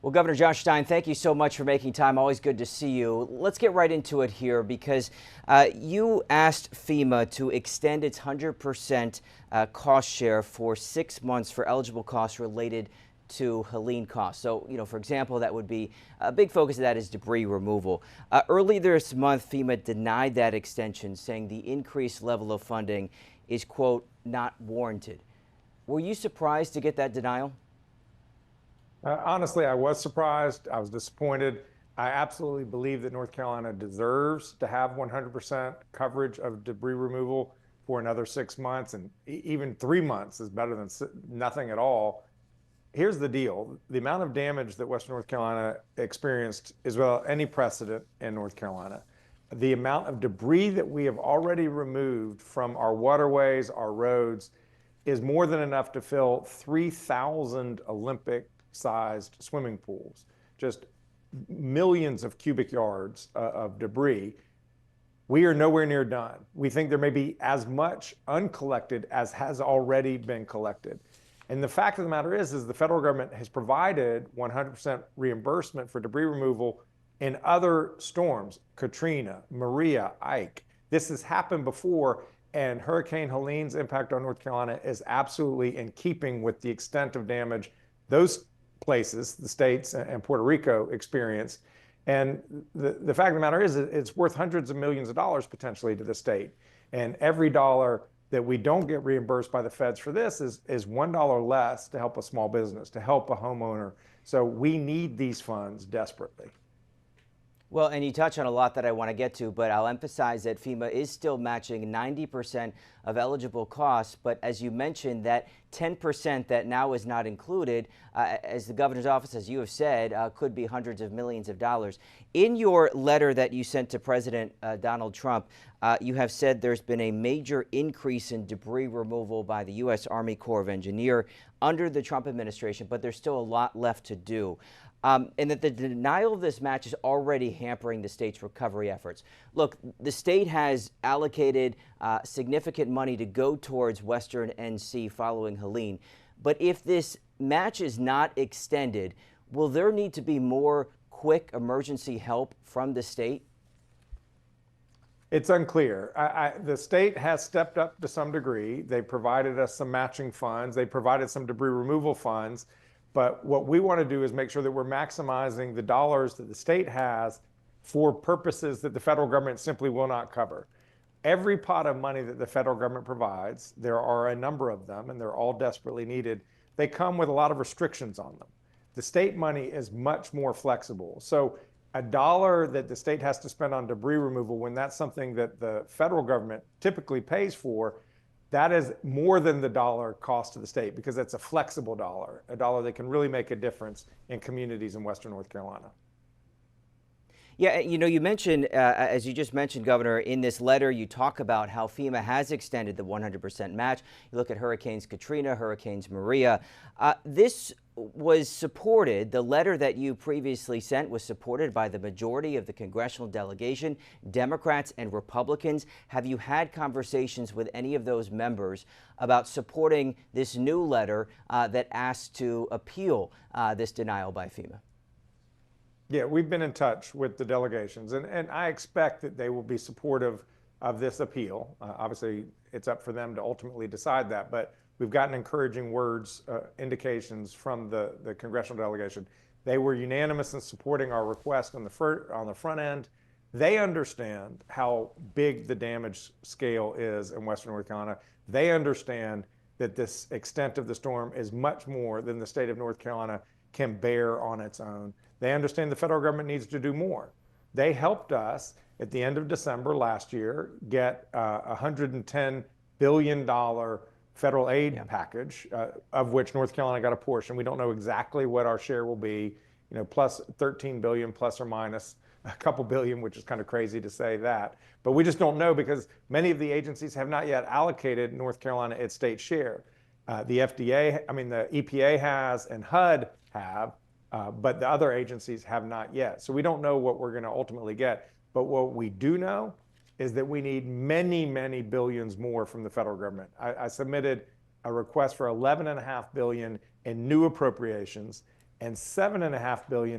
Well, Governor Josh Stein, thank you so much for making time. Always good to see you. Let's get right into it here because you asked FEMA to extend its 100% cost share for 6 months for eligible costs related to Helene costs. So, for example, that would be a big focus of that is debris removal. Early this month, FEMA denied that extension, saying the increased level of funding is, quote, not warranted. Were you surprised to get that denial? Honestly, I was surprised. I was disappointed. I absolutely believe that North Carolina deserves to have 100% coverage of debris removal for another 6 months, and even 3 months is better than nothing at all. Here's the deal. The amount of damage that Western North Carolina experienced is without any precedent in North Carolina. The amount of debris that we have already removed from our waterways, our roads, is more than enough to fill 3,000 Olympic-sized swimming pools. Just millions of cubic yards of debris. We are nowhere near done. We think there may be as much uncollected as has already been collected. And the fact of the matter is the federal government has provided 100% reimbursement for debris removal in other storms, Katrina, Maria, Ike. This has happened before, and Hurricane Helene's impact on North Carolina is absolutely in keeping with the extent of damage those places, the states and Puerto Rico, experienced. And the fact of the matter is it's worth hundreds of millions of dollars potentially to the state. And every dollar that we don't get reimbursed by the feds for this is $1 less to help a small business, to help a homeowner. So we need these funds desperately. Well, and you touch on a lot that I want to get to, but I'll emphasize that FEMA is still matching 90% of eligible costs. But as you mentioned, that 10% that now is not included, as the governor's office, as you have said, could be hundreds of millions of dollars. In your letter that you sent to President Donald Trump, you have said there's been a major increase in debris removal by the U.S. Army Corps of Engineers under the Trump administration, but there's still a lot left to do. And that the denial of this match is already hampering the state's recovery efforts. Look, the state has allocated significant money to go towards Western NC following Helene. But if this match is not extended, will there need to be more quick emergency help from the state? It's unclear. The state has stepped up to some degree. They provided us some matching funds. They provided some debris removal funds. But what we want to do is make sure that we're maximizing the dollars that the state has for purposes that the federal government simply will not cover. Every pot of money that the federal government provides, there are a number of them, and they're all desperately needed. They come with a lot of restrictions on them. The state money is much more flexible. So a dollar that the state has to spend on debris removal, when that's something that the federal government typically pays for, that is more than the dollar cost to the state because it's a flexible dollar, a dollar that can really make a difference in communities in Western North Carolina. Yeah, you mentioned, as you just mentioned, Governor, in this letter, you talk about how FEMA has extended the 100% match. You look at Hurricanes Katrina, Hurricanes Maria. This was supported, the letter that you previously sent was supported by the majority of the congressional delegation, Democrats and Republicans. Have you had conversations with any of those members about supporting this new letter that asks to appeal this denial by FEMA? Yeah, we've been in touch with the delegations, and I expect that they will be supportive of this appeal. Obviously, it's up for them to ultimately decide that, but we've gotten encouraging words, indications from the congressional delegation. They were unanimous in supporting our request on the front end. They understand how big the damage scale is in Western North Carolina. They understand that this extent of the storm is much more than the state of North Carolina can bear on its own. They understand the federal government needs to do more. They helped us at the end of December last year get a $110 billion federal aid package, of which North Carolina got a portion. We don't know exactly what our share will be, plus 13 billion plus or minus a couple billion, which is kind of crazy to say that. But we just don't know because many of the agencies have not yet allocated North Carolina its state share. The EPA has and HUD have, but the other agencies have not yet. So we don't know what we're going to ultimately get. But what we do know is that we need many, many billions more from the federal government. I submitted a request for $11.5 billion in new appropriations, and $7.5 billion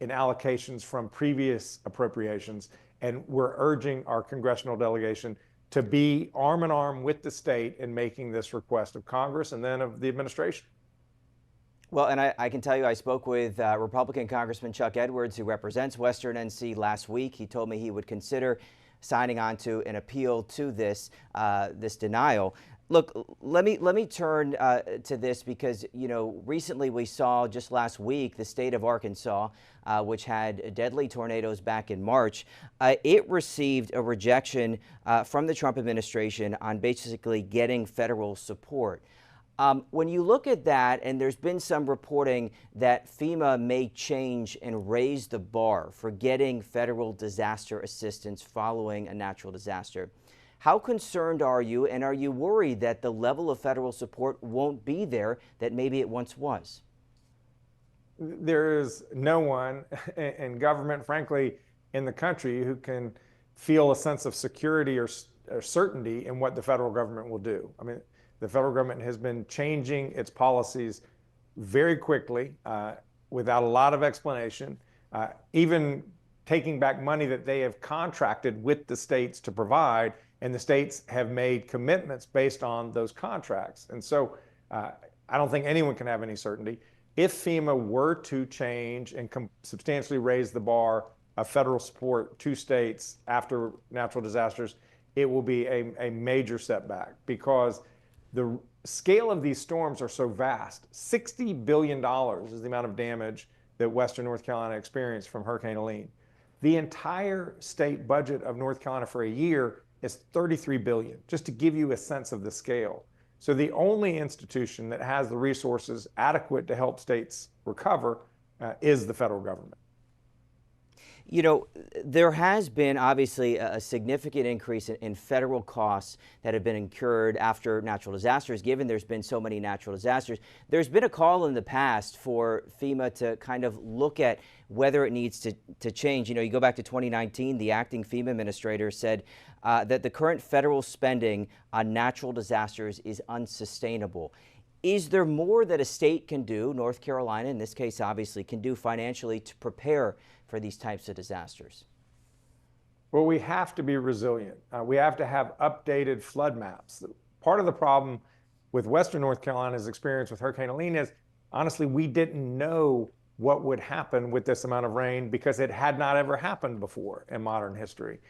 in allocations from previous appropriations. And we're urging our congressional delegation to be arm in arm with the state in making this request of Congress and then of the administration. Well, and I can tell you, I spoke with Republican Congressman Chuck Edwards, who represents Western NC, last week. He told me he would consider signing on to an appeal to this denial. Look, let me turn to this because, you know, recently we saw just last week the state of Arkansas, which had deadly tornadoes back in March. It received a rejection from the Trump administration on basically getting federal support. When you look at that, and there's been some reporting that FEMA may change and raise the bar for getting federal disaster assistance following a natural disaster, how concerned are you, and are you worried that the level of federal support won't be there that maybe it once was? There is no one in government, frankly, in the country who can feel a sense of security or certainty in what the federal government will do. I mean, the federal government has been changing its policies very quickly without a lot of explanation, even taking back money that they have contracted with the states to provide, and the states have made commitments based on those contracts. And so I don't think anyone can have any certainty. If FEMA were to change and substantially raise the bar of federal support to states after natural disasters, it will be a major setback because the scale of these storms are so vast. $60 billion is the amount of damage that Western North Carolina experienced from Hurricane Helene. The entire state budget of North Carolina for a year is $33 billion, just to give you a sense of the scale. So the only institution that has the resources adequate to help states recover is the federal government. You know, there has been obviously a significant increase in federal costs that have been incurred after natural disasters, given there's been so many natural disasters. There's been a call in the past for FEMA to kind of look at whether it needs to change. You know, you go back to 2019, the acting FEMA administrator said that the current federal spending on natural disasters is unsustainable. Is there more that a state can do, North Carolina in this case obviously, can do financially to prepare for these types of disasters? Well, we have to be resilient. We have to have updated flood maps. Part of the problem with Western North Carolina's experience with Hurricane Helene is, honestly, we didn't know what would happen with this amount of rain because it had not ever happened before in modern history.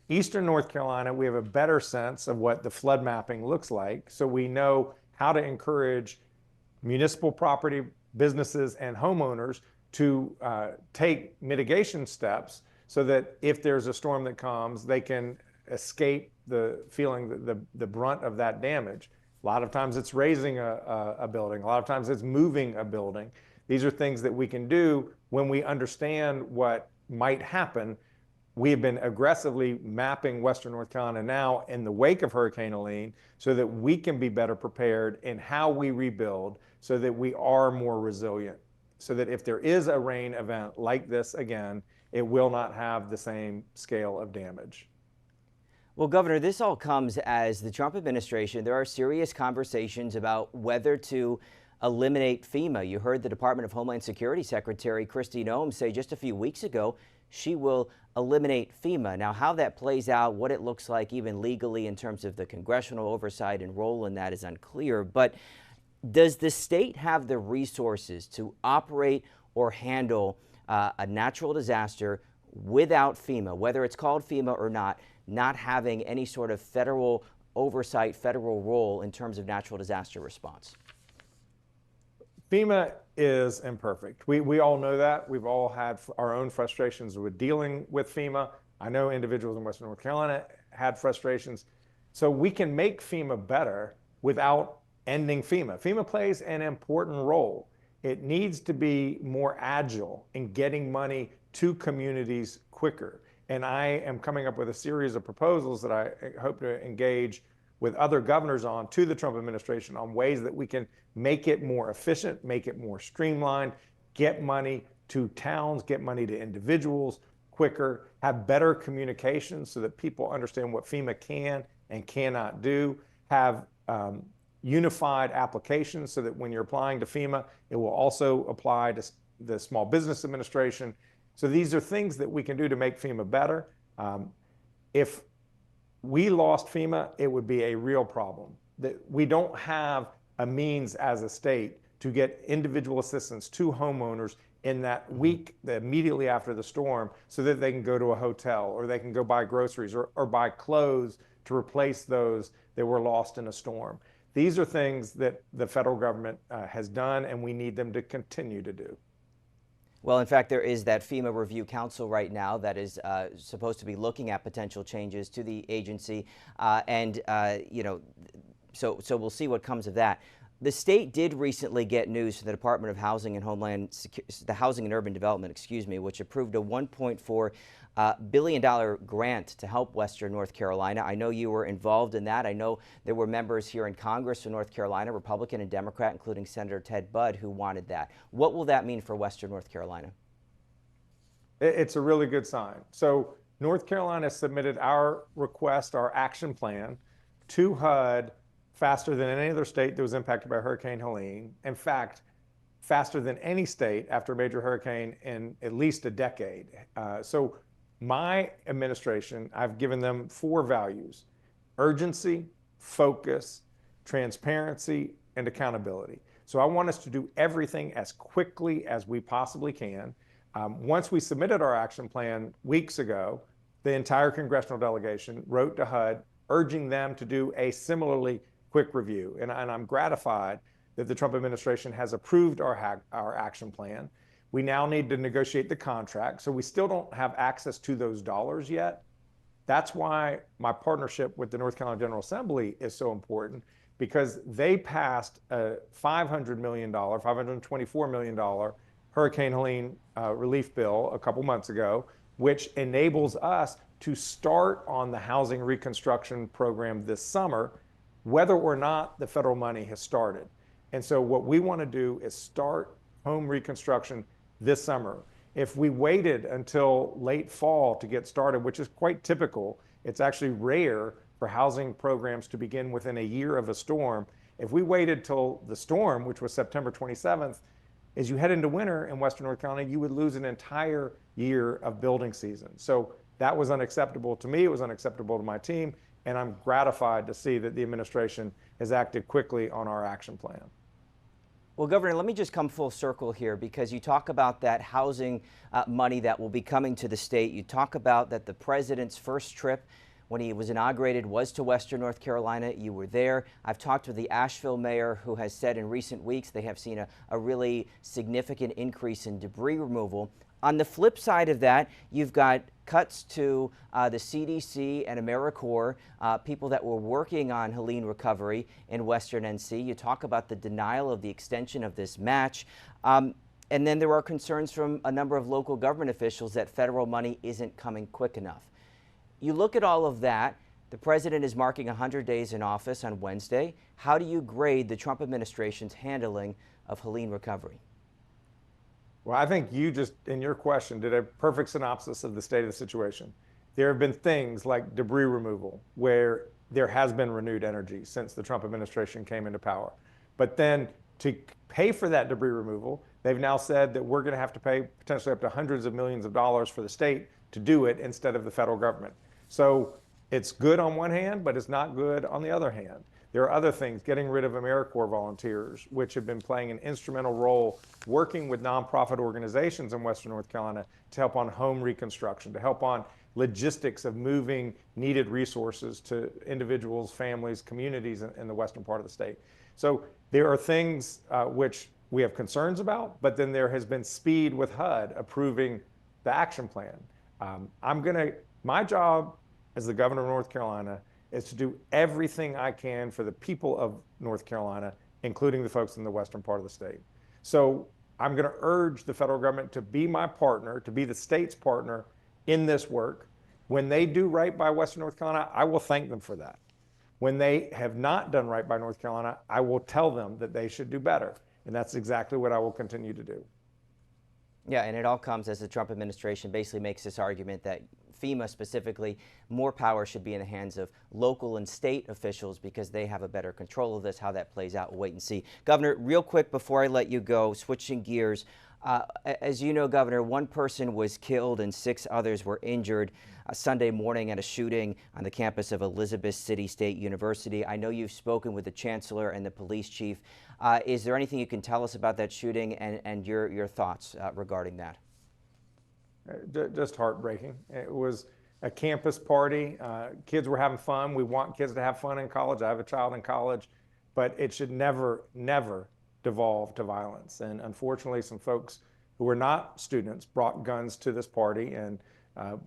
Eastern North Carolina, we have a better sense of what the flood mapping looks like, so we know how to encourage municipal property, businesses, and homeowners to take mitigation steps so that if there's a storm that comes, they can escape the feeling the brunt of that damage. A lot of times it's raising a building. A lot of times it's moving a building. These are things that we can do when we understand what might happen. We have been aggressively mapping Western North Carolina now in the wake of Hurricane Helene so that we can be better prepared in how we rebuild so that we are more resilient, so that if there is a rain event like this again, it will not have the same scale of damage. Well, Governor, this all comes as the Trump administration, there are serious conversations about whether to eliminate FEMA. You heard the Department of Homeland Security Secretary Kristi Noem say just a few weeks ago she will eliminate FEMA. Now, how that plays out, what it looks like even legally in terms of the congressional oversight and role in that is unclear. But does the state have the resources to operate or handle a natural disaster without FEMA, whether it's called FEMA or not having any sort of federal oversight, federal role in terms of natural disaster response? FEMA is imperfect. We all know that. We've all had our own frustrations with dealing with FEMA. I know individuals in Western North Carolina had frustrations. So we can make FEMA better without ending FEMA. FEMA plays an important role. It needs to be more agile in getting money to communities quicker. And I am coming up with a series of proposals that I hope to engage with other governors on to the Trump administration on ways that we can make it more efficient, make it more streamlined, get money to towns, get money to individuals quicker, have better communication so that people understand what FEMA can and cannot do, have unified application so that when you're applying to FEMA, it will also apply to the Small Business Administration. So these are things that we can do to make FEMA better. If we lost FEMA, it would be a real problem. That we don't have a means as a state to get individual assistance to homeowners in that week immediately after the storm so that they can go to a hotel or they can go buy groceries or buy clothes to replace those that were lost in a storm. These are things that the federal government has done, and we need them to continue to do. Well, in fact, there is that FEMA Review Council right now that is supposed to be looking at potential changes to the agency, so we'll see what comes of that. The state did recently get news from the Department of Housing and the Housing and Urban Development, which approved a $1.4 billion grant to help Western North Carolina. I know you were involved in that. I know there were members here in Congress from North Carolina, Republican and Democrat, including Senator Ted Budd, who wanted that. What will that mean for Western North Carolina? It's a really good sign. So North Carolina submitted our request, our action plan, to HUD faster than any other state that was impacted by Hurricane Helene. In fact, faster than any state after a major hurricane in at least a decade. So my administration, I've given them 4 values: urgency, focus, transparency, and accountability. So I want us to do everything as quickly as we possibly can. Once we submitted our action plan weeks ago, the entire congressional delegation wrote to HUD urging them to do a similarly quick review. And I'm gratified that the Trump administration has approved our action plan. We now need to negotiate the contract. So we still don't have access to those dollars yet. That's why my partnership with the North Carolina General Assembly is so important, because they passed a $500 million, $524 million Hurricane Helene relief bill a couple months ago, which enables us to start on the housing reconstruction program this summer, whether or not the federal money has started. And so what we want to do is start home reconstruction this summer. If we waited until late fall to get started, which is quite typical, it's actually rare for housing programs to begin within a year of a storm. If we waited till the storm, which was September 27th, as you head into winter in Western North Carolina, you would lose an entire year of building season. So that was unacceptable to me. It was unacceptable to my team. And I'm gratified to see that the administration has acted quickly on our action plan. Well, Governor, let me just come full circle here, because you talk about that housing money that will be coming to the state. You talk about that the president's first trip when he was inaugurated was to Western North Carolina. You were there. I've talked with the Asheville mayor, who has said in recent weeks they have seen a really significant increase in debris removal. On the flip side of that, you've got cuts to the CDC and AmeriCorps, people that were working on Helene recovery in Western NC. You talk about the denial of the extension of this match. And then there are concerns from a number of local government officials that federal money isn't coming quick enough. You look at all of that. The president is marking 100 days in office on Wednesday. How do you grade the Trump administration's handling of Helene recovery? Well, I think you just, in your question, did a perfect synopsis of the state of the situation. There have been things like debris removal, where there has been renewed energy since the Trump administration came into power. But then to pay for that debris removal, they've now said that we're going to have to pay potentially up to hundreds of millions of dollars for the state to do it instead of the federal government. So it's good on one hand, but it's not good on the other hand. There are other things, getting rid of AmeriCorps volunteers, which have been playing an instrumental role working with nonprofit organizations in Western North Carolina to help on home reconstruction, to help on logistics of moving needed resources to individuals, families, communities in the western part of the state. So there are things which we have concerns about, but then there has been speed with HUD approving the action plan. My job as the governor of North Carolina is to do everything I can for the people of North Carolina, including the folks in the western part of the state. So I'm going to urge the federal government to be my partner, to be the state's partner in this work. When they do right by Western North Carolina, I will thank them for that. When they have not done right by North Carolina, I will tell them that they should do better. And that's exactly what I will continue to do. Yeah, and it all comes as the Trump administration basically makes this argument that FEMA specifically, more power should be in the hands of local and state officials because they have a better control of this. How that plays out, we'll wait and see. Governor, real quick before I let you go, switching gears, as you know, Governor, one person was killed and 6 others were injured Sunday morning at a shooting on the campus of Elizabeth City State University. I know you've spoken with the chancellor and the police chief. Is there anything you can tell us about that shooting and your thoughts regarding that? Just heartbreaking. It was a campus party. Kids were having fun. We want kids to have fun in college. I have a child in college, but it should never, never devolve to violence. And unfortunately, some folks who were not students brought guns to this party, and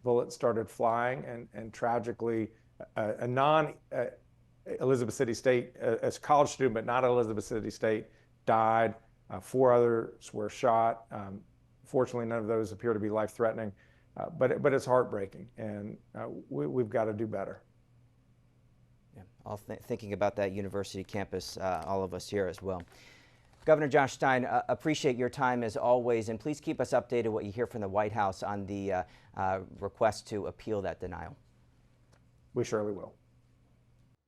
bullets started flying. And tragically, a non-Elizabeth City State, a college student, but not Elizabeth City State, died. 4 others were shot. Fortunately, none of those appear to be life-threatening, but it's heartbreaking, and we've got to do better. Yeah, all thinking about that university campus, all of us here as well. Governor Josh Stein, appreciate your time as always, and please keep us updated what you hear from the White House on the request to appeal that denial. We surely will.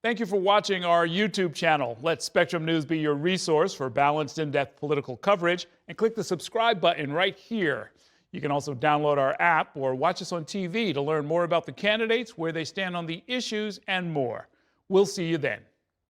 Thank you for watching our YouTube channel. Let Spectrum News be your resource for balanced, in-depth political coverage, and click the subscribe button right here. You can also download our app or watch us on TV to learn more about the candidates, where they stand on the issues, and more. We'll see you then.